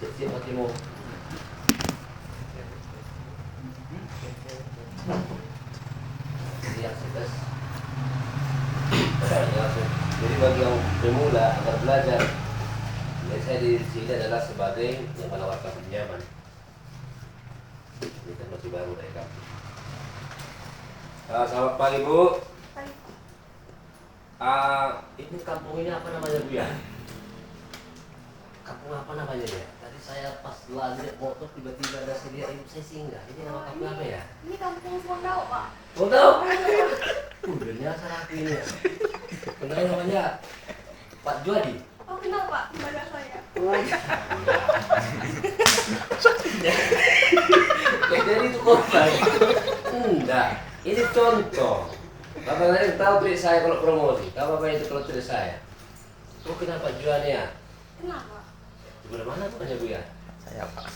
Siap-siap hatimu. Siap, siap. Jadi bagi yang pemula agar belajar, saya di sini adalah sebagai yang menawarkan pinjaman. Ini kan masih baru dari kami. Selamat pagi Bu. Ini kampung ini apa namanya Bu ya? Kampung apa namanya ya? Tadi saya pas belanja motor tiba-tiba ada sedia ibu saya singgah. Ini nama kampung apa ya? Ini kampung Sondau, Pak. Sondau. Udah nyasar aku ini ya. Benar namanya Pak Juadi. Oh, kenal Pak, keluarga saya. Jadi itu korban. Enggak. Ini contoh. Bapak nanti tahu trik saya kalau promosi. Tahu apa itu kalau trik saya? Oh, kenapa Juadi ya? Kenapa? Di mana bukannya Bu ya? Saya Pak.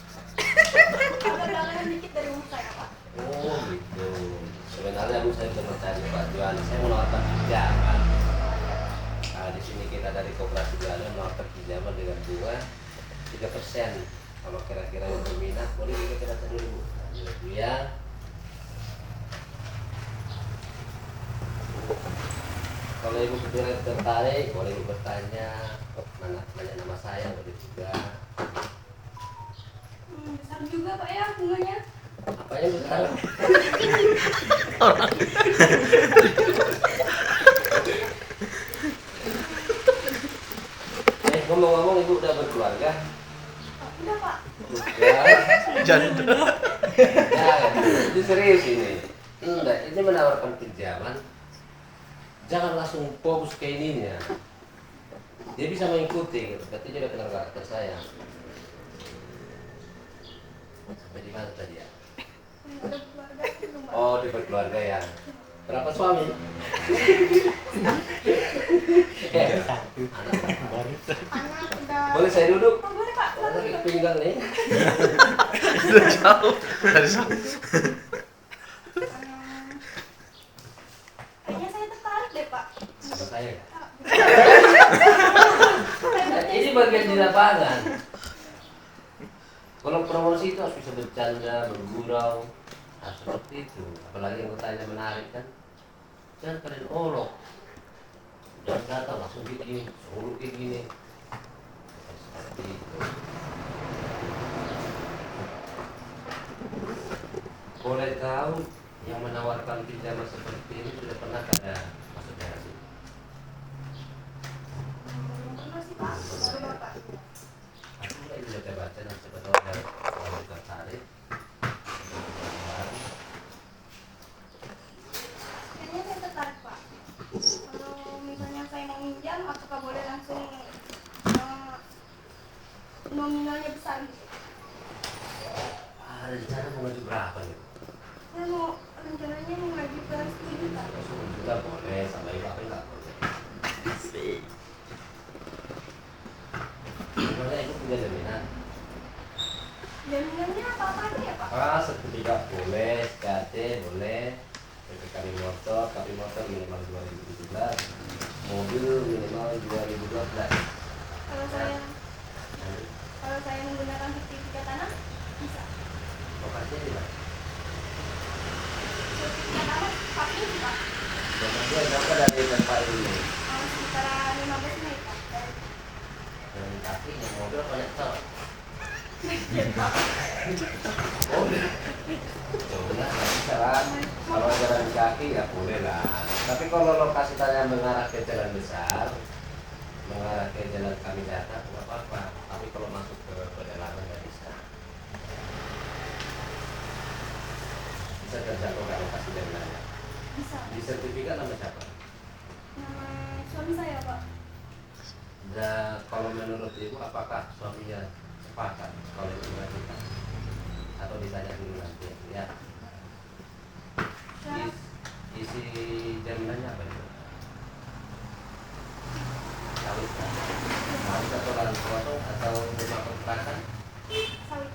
Agak-agak dikit dari rumah saya, Pak. Oh gitu. Sebenarnya Bu saya sudah mencari Pak Juan. Saya menawarkan pinjaman. Nah, di sini kita dari Koperasi Juan menawarkan pinjaman dengan bunga 3%. Kalau kira-kira yang berminat, boleh kita dulu. Nah, Bu ya. Kalau Ibu tertarik, boleh Ibu bertanya. Nanya nama saya, boleh juga. Besar juga Pak ya bunganya. Apanya besar? Ngomong-ngomong Ibu udah berkeluarga? Oh, udah Pak. Udah. Janda. Ya, itu serius ini. Enggak, ini menawarkan pinjaman. Jangan langsung fokus ke ininya. Dia bisa mengikuti, gitu. Berarti dia udah kenal karakter saya. Sampai di mana tadi ya? Udah keluarga belum Pak? Oh, di berkeluarga ya. Berapa suami? Anak udah. Boleh saya duduk? Oh, boleh Pak. Kalau Silakan lagi duduk. pinggang nih. Sudah jauh dari sana. Kayaknya saya tertarik deh Pak. Sama saya ya? Ah, Ini bagian di lapangan. Kalau promosi itu harus bisa bercanda, bergurau, nah, seperti itu. Apalagi yang tanya menarik kan, jangan kalian olok, jangan datang langsung bikin, suruh kayak gini. Seperti itu. Boleh tahu yang menawarkan pinjaman seperti ini sudah pernah ada maksudnya nggak sih? belum pernah sih Pak. Baru Bapak. Aku nggak bisa baca dan sebetulnya kalau tertarik. Kayaknya saya tertarik Pak. Kalau misalnya saya mau minjam, apakah boleh langsung nominalnya besar gitu? Rencana mau ngaju berapa nih? Saya mau rencananya mengajukan 10 juta. 10 juta boleh, sama ibu apa nggak boleh? Sebenarnya ibu punya jaminan. Jaminannya apa aja ya Pak? Sertifikat boleh, SKT boleh, PPKB motor, KP motor minimal 2017, mobil minimal 2012. Kalau saya menggunakan sertifikat tanah bisa. Lokasinya di mana? Sertifikat tanah pakai sih Pak. Lokasinya berapa dari tempat ini? Sekitar 15 menit Pak. Dan kaki yang mobil banyak tol. Iya Pak. Oh, coba saran kalau jalan kaki ya boleh lah. Tapi kalau lokasi saya mengarah ke jalan besar, mengarah ke jalan kami data nggak apa-apa. Tapi kalau masuk ke pedalaman nggak bisa. Bisa terjangkau nggak lokasi jalannya? Bisa. Di sertifikat nama siapa? Nama suami saya Pak. Dan kalau menurut ibu apakah suaminya sepakat kalau itu dilakukan? Atau ditanya dulu nanti ya? Syarat Isi jaminannya apa itu? Sawit kan? Sawit atau lahan potong atau rumah kontrakan? sawit.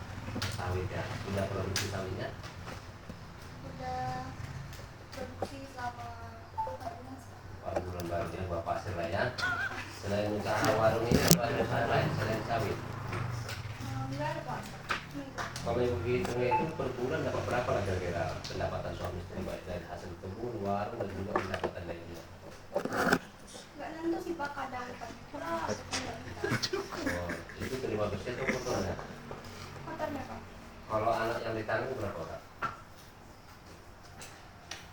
Sawit ya. Sudah produksi sawitnya? Udah produksi selama 4 bulan sekarang. 4 bulan baru dia buat pasir lah ya. Selain usaha warung ini apa ada usaha lain selain sawit? Kalau ibu hitungnya itu per bulan dapat berapa lah kira-kira pendapatan suami istri baik dari hasil kebun, warung dan juga pendapatan lainnya? Nggak nentu sih Pak, kadang 4 juta, kadang Oh, itu terima bersih atau kotornya? kotornya Pak. Kalau anak yang ditanggung berapa orang?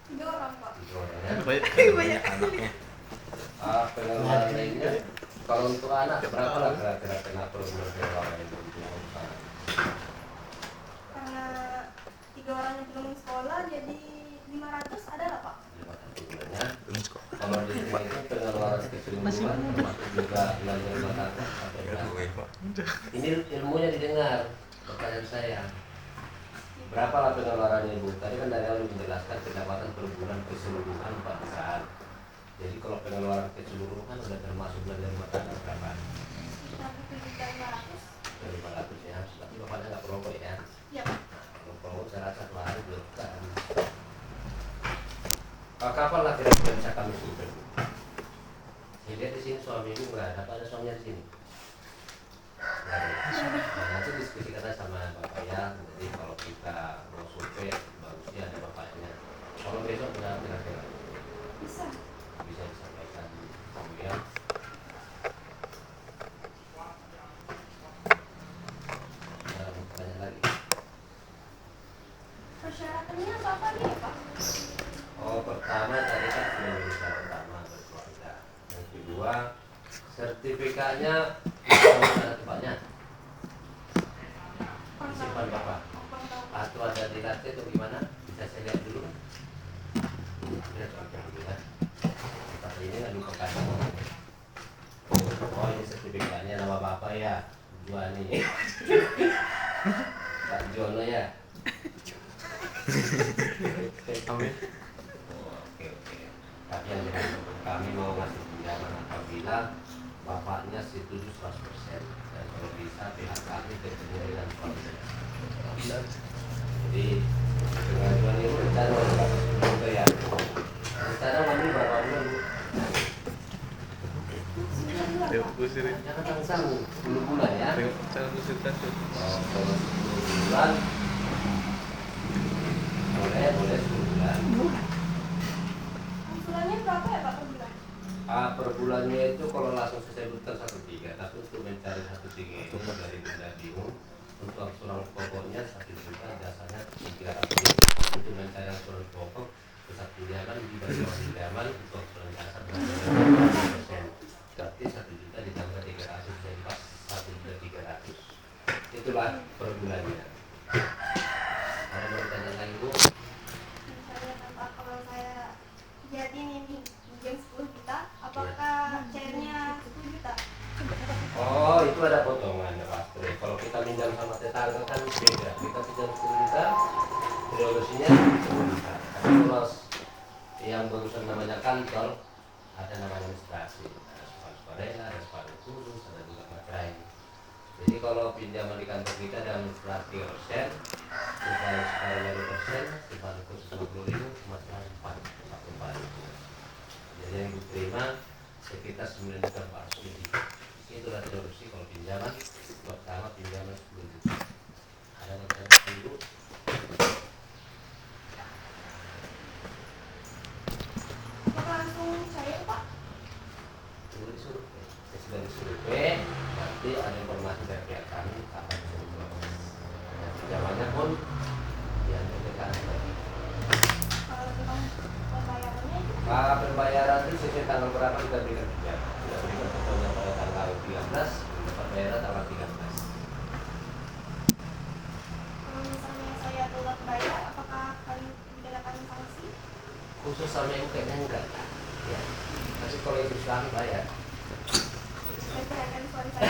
3 orang Pak. Itu orangnya. Banyak anaknya. Pengeluaran lainnya, kalau untuk anak berapa lah kira-kira kena per bulan pengeluaran itu untuk anak? Karena 3 orangnya belum sekolah, jadi 500 ada lah Pak. 500 bulannya. Kalau di rumah itu pengeluaran keseluruhan termasuk juga belanja rumah tangga sampai berapa? Ini ilmunya didengar, pertanyaan saya. Berapa lah pengeluarannya Ibu? Tadi kan dari awal menjelaskan pendapatan per bulan keseluruhan 4 jutaan. Jadi kalau pengeluaran keseluruhan sudah termasuk belanja rumah tangga berapa? 1.500. Dari 500 ya, tapi bapaknya nggak perokok ya. Ya Pak. Nah, kalau perokok saya rasa 2 hari belum kan. Kapan lah kira-kira bisa kami super? Saya lihat di sini suami ibu nggak ada, apa ada suaminya di sini? Nggak ada. Nah, nanti diskusikan aja sama bapak ya. Jadi kalau kita mau survei bagusnya ada bapaknya. Kalau besok nggak kira-kira Bisa. bisa disampaikan kemudian. Ada mau tanya lagi? Persyaratannya apa nih ya Pak? Oh, pertama tadi kan Indonesia pertama berkeluarga. Yang kedua, sertifikatnya bisa mana tempatnya? Simpan bapak. Atau ada di lantai atau gimana? Bisa saya lihat dulu. Lihat dulu ya. Tapi ini nggak lupakan. Oh, ini sertifikatnya nama bapak ya, Juani. Pak Jono ya. Amin. Oke. Tapi yang jelas kami mau ngasih pinjaman apabila bapaknya setuju 100% dan kalau bisa pihak kami bertemu dengan suaminya. Jadi pengajuan itu rencana berapa ya? Rencana kami berapa bulan Bu? Ayo usir. Jangan tangsang 10 bulan ya. Jangan usir tadi. Oh, kalau 10 bulan boleh 10 bulan. Angsurannya berapa ya Pak per bulan? Per bulannya itu kalau langsung saya sebutkan 1,3, tapi untuk mencari 1,3 itu dari Bunda bingung. Untuk angsuran pokoknya 1 juta, jasanya 300. Untuk mencari angsuran pokok pusat pinjaman dibagi pinjaman untuk angsuran jasa 2%. Berarti 1 juta ditambah 300 jadi pas 1.300. Itulah per bulannya. Ada mau tanya lagi Bu? Misalnya kan Pak, kalau saya jadi nih pinjam 10 juta, apakah cairnya 10 juta? Oh, itu ada potongannya pasti. Kalau kita minjam sama tetangga kan beda. Kita pinjam 10 juta, periodenya 10 juta. Tapi kalau yang barusan namanya kantor, ada namanya administrasi. Ada separuh sukarela, ada separuh khusus, ada juga materai. Jadi kalau pinjaman di kantor kita ada administrasi persen, separuh sukarela 2%, separuh khusus 50.000, materai 4. Jadi yang diterima sekitar 9 juta 400 lebih. Itulah introduksi kalau pinjaman pertama pinjaman 10 juta. Ada yang bertanya dulu? Apakah langsung cair Pak? Tunggu disurvei. Sudah disurvei, nanti ada informasi dari pihak kami kapan bisa diproses. Dan pinjamannya pun diambil ke kantor. Kalau tentang pembayarannya itu Pembayaran itu sesuai tanggal berapa kita berikan pinjaman. Kita berikan contohnya pada tanggal 13, dapat bayaran tanggal 13. kalau misalnya saya telat bayar, apakah akan dikenakan sanksi? Khusus sama ibu kayaknya enggak. Ya. Tapi kalau ibu suami bayar. Saya serahkan suami saya.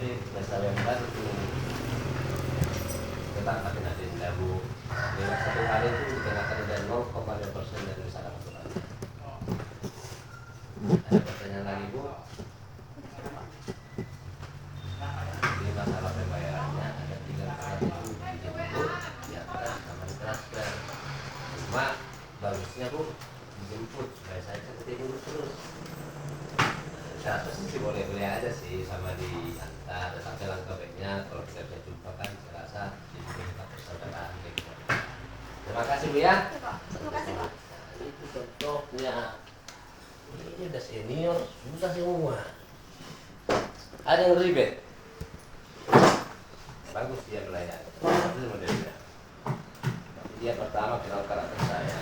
Ini masalah yang baru tuh. Tetap tapi nanti Bu. Dengan satu hari itu dikenakan dari 0,5% dari usaha aturan. Ada pertanyaan lagi Bu? Ini masalah pembayarannya ada 3 persen itu dijemput, diantar sama ditransfer. Cuma bagusnya Bu dijemput supaya saya bisa ketemu terus. Saya Bu ya. Ya, Pak. Terima kasih, Pak. Nah, itu contohnya. Ini udah senior, susah semua. Ada yang ribet. Bagus dia melayani. Itu modelnya. Tapi dia pertama kenal karakter saya.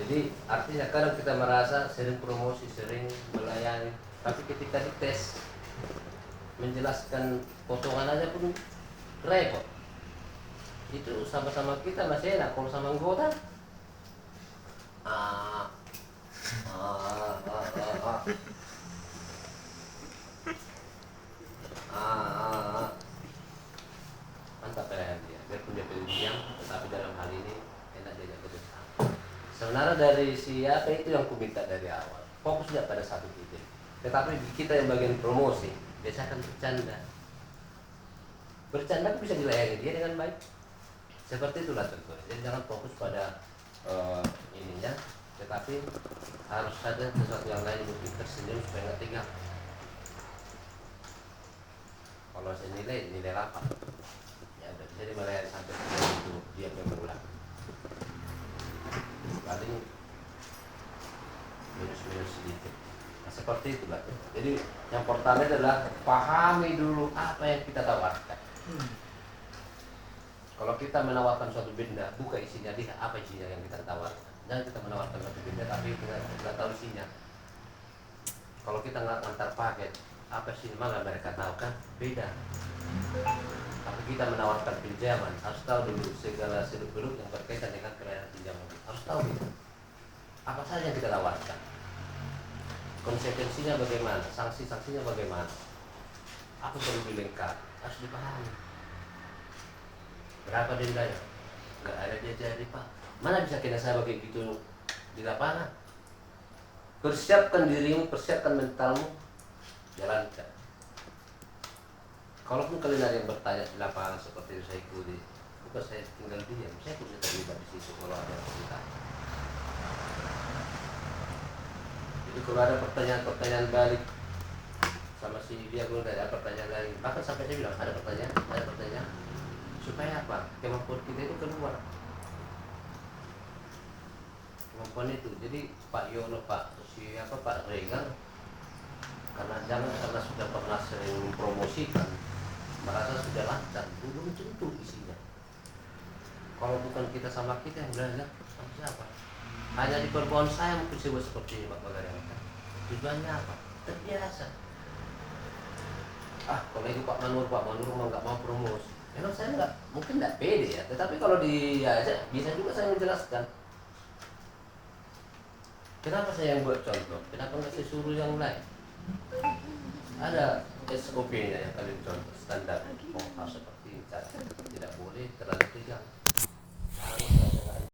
Jadi artinya kadang kita merasa sering promosi, sering melayani, tapi ketika dites menjelaskan potongan aja pun repot. Itu sama-sama kita masih enak, kalau sama anggota ah, ah, ah, ah, ah. Mantap pilihan dia, biarpun dia pendiam, tetapi dalam hal ini enak diajak kerjasama. Sebenarnya dari siapa itu yang ku minta dari awal, fokusnya pada satu titik. Tetapi kita yang bagian promosi, biasakan bercanda. Bercanda bisa dilayani dia dengan baik. Seperti itulah contohnya. Jadi jangan fokus pada ininya, tetapi harus ada sesuatu yang lain untuk tersenyum supaya nggak tegang. Kalau saya nilai 8, ya udah bisa dimelayani sampai itu dia berulang. Paling minus sedikit. Nah, seperti itulah. Jadi yang pertama adalah pahami dulu apa yang kita tawarkan. Kalau kita menawarkan suatu benda, buka isinya, lihat apa isinya yang kita tawarkan. Jangan kita menawarkan suatu benda tapi kita nggak tahu isinya. Kalau kita nggak antar paket, apa sih mana mereka tahu kan? Beda. Tapi kita menawarkan pinjaman, harus tahu dulu segala seluk-beluk yang berkaitan dengan pelayanan pinjaman. Harus tahu gitu. Apa saja yang kita tawarkan. Konsekuensinya bagaimana, sanksi-sanksinya bagaimana. Apa perlu dilengkapi, harus dipahami. Berapa dendanya? Nggak ada dia jadi Pak. Mana bisa kena saya begitu gitu di lapangan? Persiapkan dirimu, persiapkan mentalmu, jalankan. Kalaupun kalian ada yang bertanya di lapangan seperti itu saya ikuti, bukan saya tinggal diam, saya pun terlibat di situ kalau ada yang bertanya. Jadi kalau ada pertanyaan balik sama si dia pun ada pertanyaan lain, bahkan sampai saya bilang ada pertanyaan, supaya apa? Kemampuan kita itu keluar. Kemampuan itu. Jadi Pak Yono, Pak Regar, karena sudah pernah sering mempromosikan, merasa sudah lancar, belum tentu isinya. Kalau bukan kita sama kita yang belajar, sama siapa? Hanya di perempuan saya mungkin sebut seperti ini Pak Bagarian. Tujuannya apa? Terbiasa. Kalau itu Pak Manur mau nggak mau promosi. Memang saya mungkin nggak pede ya, tetapi kalau diajak bisa juga saya menjelaskan. Kenapa saya yang buat contoh? Kenapa nggak saya suruh yang lain? Ada SOP-nya yang kalian contoh standar. Harus seperti ini, tidak boleh terlalu